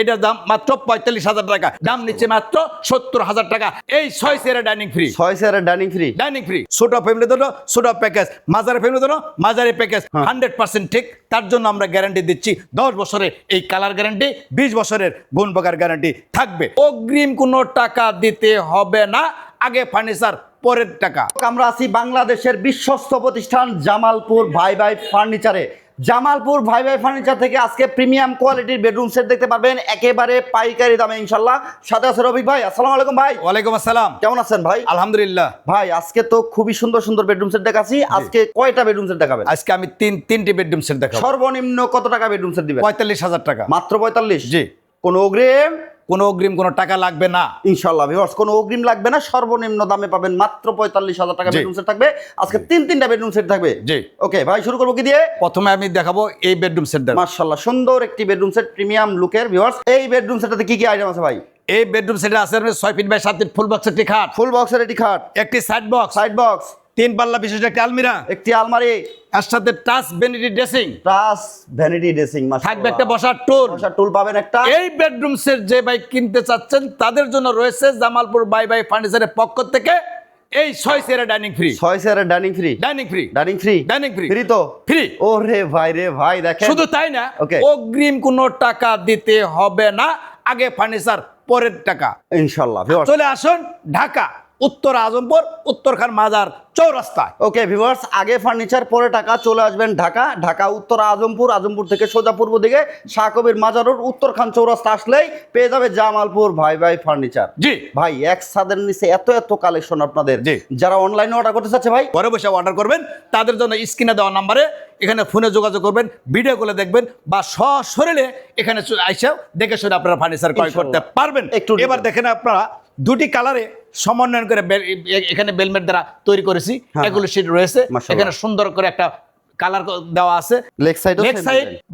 এটার দাম মাত্র 45,000 টাকা, দাম নিচ্ছে মাত্র 70,000 টাকা। এই 6 চেয়ারের ডাইনিং ফ্রি, 6 চেয়ারের ডাইনিং ফ্রি, ডাইনিং ফ্রি। ছোট ফ্যামিলি জন্য ছোট প্যাকেজ, মাঝারি ফ্যামিলি জন্য মাঝারি প্যাকেজ, 100% ঠিক। তার জন্য আমরা গ্যারান্টি দিচ্ছি 10 বছরের এই কালার গ্যারান্টি, 20 বছরের গুণবাগার গ্যারান্টি থাকবে। অগ্রিম কোনো টাকা দিতে হবে না, আগে ফার্নিচার পরের টাকা। আমরা আছি বাংলাদেশের বিশ্বস্ত প্রতিষ্ঠান জামালপুর ভাই ভাই ফার্নিচারে। জামালপুর ভাই ভাই ফার্নিচার থেকে আজকে প্রিমিয়াম কোয়ালিটির বেডরুম সেট দেখতে পারবেন একেবারে পাইকারি দামে ইনশাল্লাহ। সাথে আছে রফিক ভাই। আসসালামু আলাইকুম ভাই। ওয়ালাইকুম আসসালাম। কেমন আছেন ভাই? আলহামদুলিল্লাহ ভাই, আজকে তো খুবই সুন্দর সুন্দর বেডরুম সেট দেখাচ্ছি। আজকে কয়টা বেডরুম সেট দেখাবেন? আজকে আমি তিনটি বেডরুম সেট দেখাবো। সর্বনিম্ন কত টাকা বেডরুম সেট দিবেন? 45,000 টাকা। মাত্র 45? জি। কোনো অগ্রিম কোনো টাকা লাগবে না ইনশাআল্লাহ ভিউয়ার্স, কোনো অগ্রিম লাগবে না। সর্বনিম্ন দামে পাবেন মাত্র 45,000 টাকা বেডরুম সেট থাকবে। আজকে তিনটা বেডরুম সেট থাকবে। জি। ওকে ভাই, শুরু করবো কি দিয়ে? প্রথমে আমি দেখাবো এই বেডরুম সেট। মাশাআল্লাহ, সুন্দর একটি বেডরুম সেট, প্রিমিয়াম লুকের। ভিউয়ার্স, এই বেডরুম সেটটাতে কি কি আইটেম আছে ভাই? এই বেডরুম সেটে আছে 6 feet by 7 feet full box একটি খাট, ফুল বক্সের একটি খাট, একটি সাইড বক্স, 3 পাল্লা বিশিষ্ট একটি আলমিরা, একটি আলমারি, এর সাথে টাচ ভ্যানিটি ড্রেসিং, মাশাআল্লাহ, থাকবে একটা বসার টুল পাবেন একটা। এই বেডরুম সেট যে ভাই কিনতে চাচ্ছেন তাদের জন্য রয়েছে জামালপুর বাই বাই ফার্নিচারের পক্ষ থেকে এই 6 চেয়ারের ডাইনিং ফ্রি। 6 চেয়ারের dining free, dining free, dining free, dining free, free তো ফ্রি। ওরে ভাই রে ভাই, দেখেন শুধু তাই না, অগ্রিম কোনো টাকা দিতে হবে না, আগে ফার্নিচার পরের টাকা ইনশাআল্লাহ। চলে আসুন ঢাকা উত্তর আজমপুর, উত্তরখান মাজার চৌরাস্তায়। ওকে ভিউয়ার্স, আগে ফার্নিচার পরে টাকা। চলে আসবেন ঢাকা উত্তর আজমপুর থেকে সোজা পূর্ব দিকে শাহ কবির মাজার রোড, উত্তরখান চৌরাস্তা আসলেই পেয়ে যাবে জামালপুর ভাই ভাই ফার্নিচার। জি ভাই, এক ছাদের নিচে এত কালেকশন আপনাদের। জি। যারা অনলাইনে অর্ডার করতে চাচ্ছে ভাই, ঘরে বসে অর্ডার করবেন, তাদের জন্য স্ক্রিনে দেওয়া নাম্বারে এখানে ফোনে যোগাযোগ করবেন, ভিডিও কলে দেখবেন বা সশরীরে এখানে আইসা দেখে শুনে আপনারা ফার্নিচার ক্রয় করতে পারবেন। একটু এবার দেখেন, আপনারা দুটি কালারে সমন্বয় করে এখানে বেলমেট দ্বারা তৈরি করেছি, এগুলো শীট রয়েছে। এখানে সুন্দর করে একটা কালার দেওয়া আছে, লেগ সাইড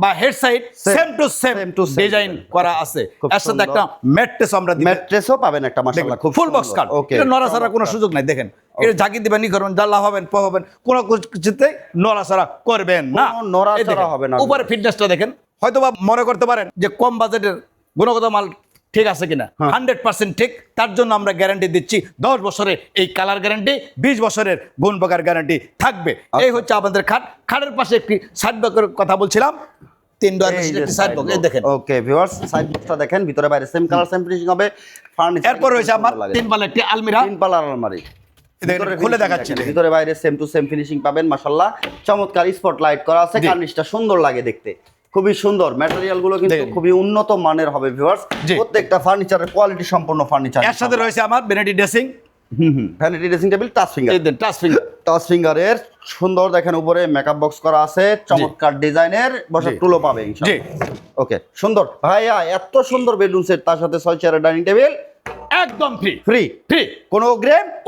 বা head side same to same design করা আছে। এর সাথে একটা ম্যাট্রেস আমরা দিই, ম্যাট্রেসও পাবেন একটা, মাশাআল্লাহ, খুব ফুল বক্স কাট। এটা নড়াচড়ার কোনো সুযোগ নাই। দেখেন, এটা ঝাঁকি দিবেন, ই করবেন, জ্বালা হবেন, পাবেন, কোনো কিছুতে নড়াচড়া করবেন না, নড়াচড়া হবে না। উপরে ফিটনেসটা দেখেন। হয়তোবা মনে করতে পারেন যে কম বাজেটের গুণগত মাল ঠিক আছে কিনা, 100% ঠিক। তার জন্য আমরা গ্যারান্টি দিচ্ছি 10 বছরের এই কালার গ্যারান্টি, 20 বছরের গুণবাগার গ্যারান্টি থাকবে। এই হচ্ছে আমাদের খাটের পাশে একটি সাইড বক্সের কথা বলছিলাম, 3 ডোর বিশিষ্ট একটি সাইড বক্স। এই দেখেন। ওকে ভিউয়ার্স, সাইড বক্সটা দেখেন, ভিতরে বাইরে সেম কালার সেম ফিনিশিং হবে। ফার্নিচার এরপর রয়েছে আমার 3 পাল্লা একটি আলমিরা, 3 পাল্লার আলমারি, খুলে দেখাচ্ছি। ভিতরে বাইরে সেম টু সেম ফিনিশিং পাবেন। মাশাআল্লাহ, চমৎকার স্পটলাইট করা আছে, কার্নিশটা সুন্দর লাগে দেখতে, খুবই সুন্দর। ম্যাটেরিয়াল গুলো কিন্তু খুবই উন্নত মানের হবে ভিউয়ার্স। প্রত্যেকটা ফার্নিচারের কোয়ালিটি সম্পন্ন ফার্নিচার। এর সাথে রয়েছে আমার vanity dressing, vanity dressing table, touch finger, touch ফিঙ্গারের সুন্দর দেখেন, উপরে মেকআপ বক্স করা আছে, চমৎকার ডিজাইনের বসার টুলও পাবে ইনশাআল্লাহ। ওকে, সুন্দর ভাইয়া, এত সুন্দর বেডরুম সেট, তার সাথে 6 চেয়ারের ডাইনিং টেবিল একদম ফ্রি। ফ্রি, কোনো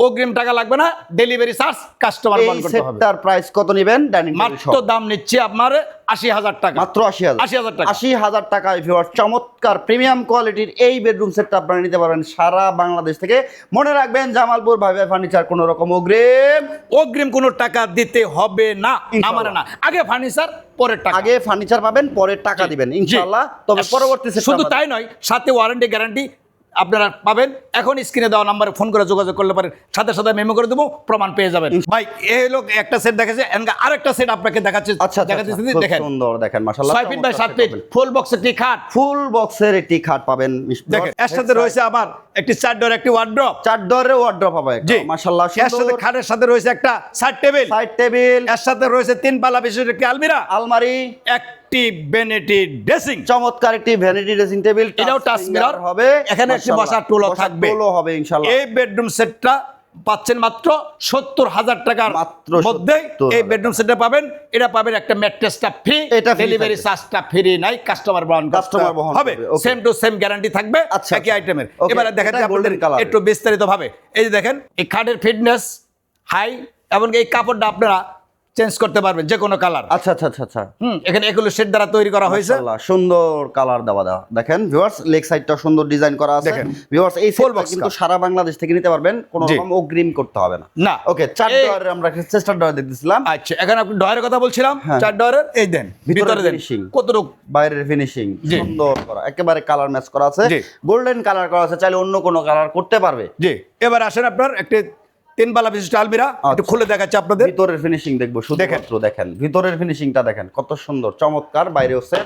অগ্রিম টাকা লাগবে না, ডেলিভারি চার্জ কাস্টমার বহন করতে হবে। সেটটার প্রাইস কত নেবেন? ডাইনিং টেবিল মাত্র দাম নিচ্ছে আপনার 80,000 টাকা, মাত্র 80,000 টাকা। 80,000 টাকায় ভিউয়ার্স, চমৎকার প্রিমিয়াম কোয়ালিটির এই বেডরুম সেটটা আপনারা নিতে পারবেন সারা বাংলাদেশ থেকে। মনে রাখবেন, জামালপুর ভাই ভাই ফার্নিচার, কোনো রকম অগ্রিম কোনো টাকা দিতে হবে না, আমারে না, আগে ফার্নিচার পরের টাকা। আগে ফার্নিচার পাবেন, পরের টাকা দিবেন ইনশাআল্লাহ। তবে পরবর্তী শুধু তাই নয়, সাথে ওয়ারেন্টি গ্যারান্টি আপনারা পাবেন। এখন স্ক্রিনে দেওয়া নাম্বারে ফোন করে যোগাযোগ করলে পারেন, সাথে সাথে মেমো করে দেবো, প্রমাণ পেয়ে যাবেন। ভাই, এই লোক একটা সেট দেখাচ্ছে, আরেকটা সেট আপনাকে দেখাচ্ছে। আচ্ছা, দেখেন, সুন্দর দেখেন, মাশাআল্লাহ, 6 feet by 7 feet full box একটি খাট, ফুল বক্সের একটি খাট পাবেন। দেখেন, এর সাথে রয়েছে আবার একটি 4 ডোর একটি ওয়ার্ড্রপ, 4 ডোরের ওয়ার্ড্রপ হবে মাশাআল্লাহ। এর সাথে খাটের সাথে রয়েছে একটা সাইড টেবিল, এর সাথে রয়েছে 3 পাল্লা বিশিষ্ট একটি আলমারি, একটি ভ্যানিটি ড্রেসিং, চমৎকার একটি ভ্যানিটি ড্রেসিং টেবিল, এটাও টাচ মিরর হবে। এখানে একটি বসার টুলও থাকবে ইনশাআল্লাহ। এই বেডরুম সেটটা পাচ্ছেন মাত্র 70,000 টাকার মধ্যে। এই বেডরুম সেটটা পাবেন, এটা পাবেন একটা ম্যাট্রেসটা ফ্রি, ডেলিভারি চার্জটা ফ্রি নাই, কাস্টমার বহন হবে। সেম টু সেম গ্যারান্টি থাকবে একই আইটেমের। এবারে দেখেন আপনাদের একটু বিস্তারিত ভাবে। এই যে দেখেন, এই খাটের ফিটনেস হাই, এবং এই কাপড়টা আপনারা চেঞ্জ করতে পারবেন যে কোনো কালার। আচ্ছা আচ্ছা আচ্ছা আচ্ছা, এখানে এগুলো সেট দ্বারা তৈরি করা হয়েছে। মাশাআল্লাহ, সুন্দর কালার দেওয়া দেখেন ভিউয়ার্স, লেগ সাইডটা সুন্দর ডিজাইন করা আছে দেখেন। ভিউয়ার্স। এই Full সেটটা box কিন্তু car। সারা বাংলাদেশ থেকে নিতে পারবেন, কোনো জি। রকম অগ্রিম করতে হবে না। না। ওকে, 4 এই- ডয়ারের আমরা চেষ্টার ডয়ার দেখতেছিলাম। আচ্ছা, এখানে আপনি ডয়ের কথা বলছিলাম, হ্যাঁ। 4 ডয়ের এই দেন, ভিতরে দেন finishing। কতটুকু। বাইরের ফিনিশিং জি। সুন্দর করা, একেবারে কালার ম্যাচ করা আছে, জি। গোল্ডেন কালার করা আছে, চাইলে অন্য কোনো কালার করতে পারবে। জি, এবার আসেন আপনার একটি 3 বালা বিশিষ্ট আলমিরা একটু খুলে দেখাচ্ছি আপনাদের। ভিতরের ফিনিশিং দেখবো শুধুমাত্র, দেখেন ভিতরের ফিনিশিংটা দেখেন কত সুন্দর চমৎকার, বাইরে হচ্ছে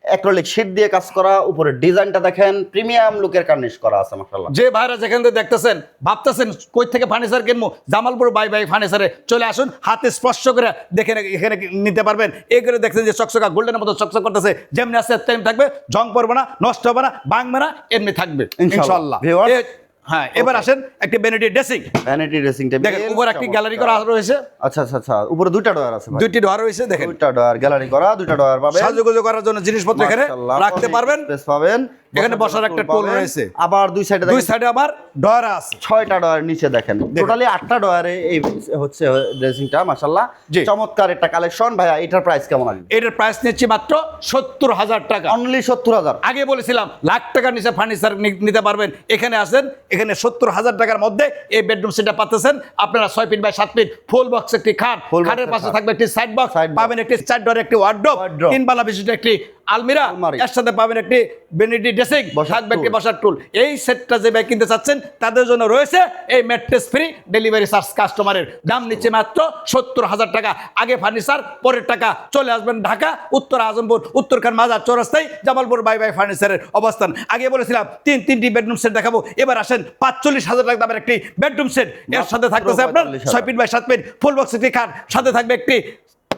অ্যাক্রিলিক শীট দিয়ে কাজ করা, উপরে ডিজাইনটা দেখেন প্রিমিয়াম লুকের কার্নিশ করা আছে মাশাআল্লাহ। যে ভাইরা যেখান থেকে দেখতেছেন ভাবতেছেন কই থেকে ফার্নিচার কিনবো, জামালপুর বাই বাই ফার্নিচারে চলে আসুন, হাতে স্পর্শ করে দেখে এখানে নিতে পারবেন। এই করে দেখছেন যে চকচকা গোল্ডেনের মতো চকচক করতেছে, যেমনি আছে তেমনি থাকবে, জং পড়বে না, নষ্ট হবে না, ভাঙবে না, এমনি থাকবে ইনশাআল্লাহ। Viewers, হ্যাঁ, এবার আসেন একটি vanity dressing. Vanity dressing table, দেখেন উপরে একটি গ্যালারি করা রয়েছে, আচ্ছা আচ্ছা আচ্ছা, উপরে দুইটা ডয়ার আছে ভাই, দুইটি ডোর রয়েছে, দেখেন দুইটা ডয়ার গ্যালারি করা, দুইটা ডয়ার পাবেন, সাজুগুজু করার জন্য জিনিসপত্র এখানে মাশাআল্লাহ, রাখতে অনেক পারবেন। স্পেস পাবেন, এখানে বসার একটা টুল রয়েছে, আবার দুই সাইডে দুই দেখেন সাইডে আবার ডোর আছে। 6টা ডয়ার নিচে দেখেন, টোটালি 8টা ডয়ারে এই হচ্ছে ড্রেসিংটা মাশাআল্লাহ। জি। চমৎকার একটা কালেকশন ভাইয়া, এটার প্রাইস কেমন আসবে? এটার প্রাইস নিচ্ছি মাত্র 70,000 টাকা। অনলি 70,000। আগে বলেছিলাম লাখ টাকার নিচে ফার্নিচার নিতে পারবেন, এখানে আসেন, এখানে 70,000 টাকার মধ্যে এই বেডরুম সেটটা পাচ্ছেন আপনারা। 6 feet by 7 feet full box একটি খাট, Full box খাটের এর পাশে খাট। থাকবে একটি সাইড বক্স, Side box। পাবেন একটি 4 ডোর একটি ওয়ার্ডরোব, Wardrobe। 3 বালা বিশিষ্ট একটি আলমিরা, আলমারি। এর সাথে পাবেন একটি ভ্যানিটি ড্রেসিং, বসার থাকবে একটি tool। বসার টুল। এই সেটটা যে ভাই কিনতে চাচ্ছেন তাদের জন্য রয়েছে এই ম্যাট্রেস ফ্রি ডেলিভারি চার্জ কাস্টমারের। দাম নিচ্ছে মাত্র 70,000 টাকা। আগে ফার্নিচার, পরের টাকা। চলে আসবেন ঢাকা উত্তর আজমপুর, উত্তরখান মাজার চৌরাস্তায় জামালপুর বাই বাই ফার্নিচারের অবস্থান। আগে বলেছিলাম তিনটি বেডরুম সেট দেখাবো, এবার আসেন 45,000 টাকা দামের একটি বেডরুম সেট, এর সাথে থাকতেছে আপনার 45,000 6 feet by 7 feet full box একটি খাট, সাথে থাকবে একটি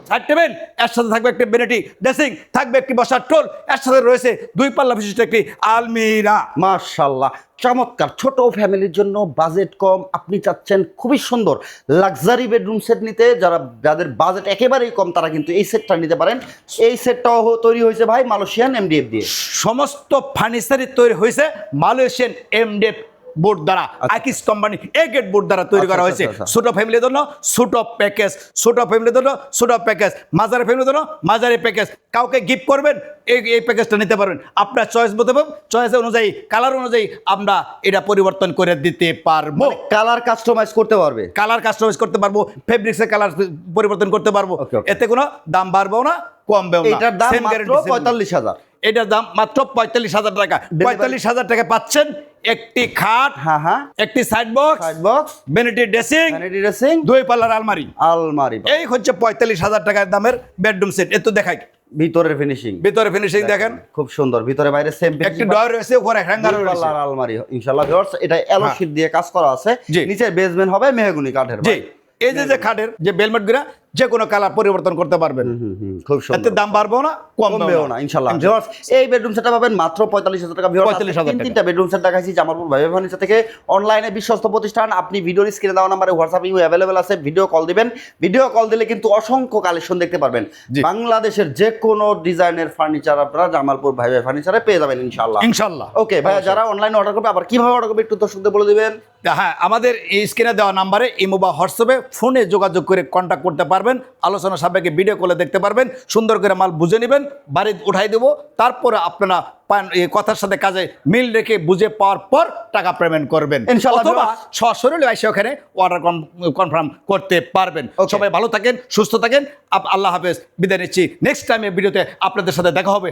সাইড টেবিল, এর সাথে থাকবে একটি ভ্যানিটি ড্রেসিং, থাকবে একটি বসার টুল, এর সাথে রয়েছে 2 পাল্লা বিশিষ্ট একটি আলমিরা। মাশাআল্লাহ, চমৎকার। ছোট ফ্যামিলির জন্য বাজেট কম, আপনি চাচ্ছেন খুবই সুন্দর লাক্সারি বেডরুম সেট নিতে, যাদের বাজেট একেবারেই কম তারা কিন্তু এই সেটটা নিতে পারেন। এই সেটটাও তৈরি হয়েছে ভাই মালয়েশিয়ান এমডিএফ দিয়ে। সমস্ত ফার্নিচারই তৈরি হয়েছে মালয়েশিয়ান এমডিএফ বোর্ড দ্বারা, আকিস কোম্পানি এগেট বোর্ড দ্বারা তৈরি করা হয়েছে। ছোট ফ্যামিলির জন্য ছোট প্যাকেজ, ছোট ফ্যামিলির জন্য ছোট প্যাকেজ, মাঝারি ফ্যামিলির জন্য মাঝারি প্যাকেজ। কাউকে গিফট করবেন এই প্যাকেজটা নিতে পারবেন। আপনার চয়েস মতো চয়েস অনুযায়ী, কালার অনুযায়ী আমরা এটা পরিবর্তন করে দিতে পারবো। কালার কাস্টমাইজ করতে পারবে, কালার কাস্টমাইজ করতে পারবো, ফেব্রিক্সের কালার পরিবর্তন করতে পারবো। Okay, okay। এতে কোনো দাম বাড়বেও না, কমবেও না। এটার দাম Same মাত্র guarantee, same- 45,000। এটার দাম মাত্র 45,000 টাকা। 45,000 টাকা পাচ্ছেন একটি খাট, হ্যাঁ হ্যাঁ, একটি side box, side box, vanity dressing, vanity dressing, 2 পাল্লার আলমারি। আলমারি। এই হচ্ছে 45,000 টাকার দামের বেডরুম সেট। এত দেখাই ভিতরের ফিনিশিং, ভিতরে ফিনিশিং দেখেন, খুব সুন্দর, ভিতরে বাইরে সেম একটি ডয়ার রয়েছে, উপরে হ্যাঙ্গার রয়েছে। আলমারি ইনশাআল্লাহ ভিউয়ার্স, এটা এলো শীট দিয়ে কাজ করা আছে, জি। নিচে বেসমেন্ট হবে মেহগনি কাঠের। জি, এই যে খাটের যে বেলমেট গুলা যে কোনো কালার পরিবর্তন করতে পারবেন। খুব এতে সুন্দর, দাম বাড়বেও না, কমবেও না ইনশাআল্লাহ। ভিউয়ার্স, এই বেডরুম সেটটা পাবেন মাত্র 45,000 টাকা। ভিউয়ার্স, 45,000 টাকা। তিনটা বেডরুম সেট দেখাইছি জামালপুর ভাই ফার্নিচার থেকে, অনলাইনে বিশ্বস্ত প্রতিষ্ঠান। আপনি ভিডিওর স্ক্রিনে দেওয়া নম্বরে হোয়াটসঅ্যাপ ইউ অ্যাভেলেবল আছে, ভিডিও কল দিবেন। ভিডিও কল দিলে কিন্তু অসংখ্য কালেকশন দেখতে পারবেন। জি। বাংলাদেশের যে কোনো ডিজাইনের ফার্নিচার আপনারা জামালপুর ভাই ফার্নিচারে পেয়ে যাবেন ইনশাআল্লাহ। ইনশাআল্লাহ। ওকে ভাইয়া, যারা অনলাইনে অর্ডার করবে, আবার কিভাবে অর্ডার করবে একটু দর্শকদের বলে দিবেন। হ্যাঁ, আমাদের এই স্ক্রিনে দেওয়া নাম্বারে ইমো বা হোয়াটসঅ্যাপে ফোনে যোগাযোগ করে কন্ট্যাক্ট করতে পারবেন। আলোচনা সাপেক্ষে ভিডিও কলে দেখতে পারবেন, সুন্দর করে মাল বুঝে নেবেন, বাড়ি উঠাই দেবো। তারপরে আপনারা এই কথার সাথে কাজে মিল রেখে বুঝে পাওয়ার পর টাকা পেমেন্ট করবেন, ইনশাআল্লাহ। অথবা সশরীরে এসে ওখানে অর্ডার কনফার্ম করতে পারবেন। সবাই ভালো থাকেন, সুস্থ থাকেন। আল্লাহ হাফেজ, বিদায় নিচ্ছি। নেক্সট টাইমে ভিডিওতে আপনাদের সাথে দেখা হবে।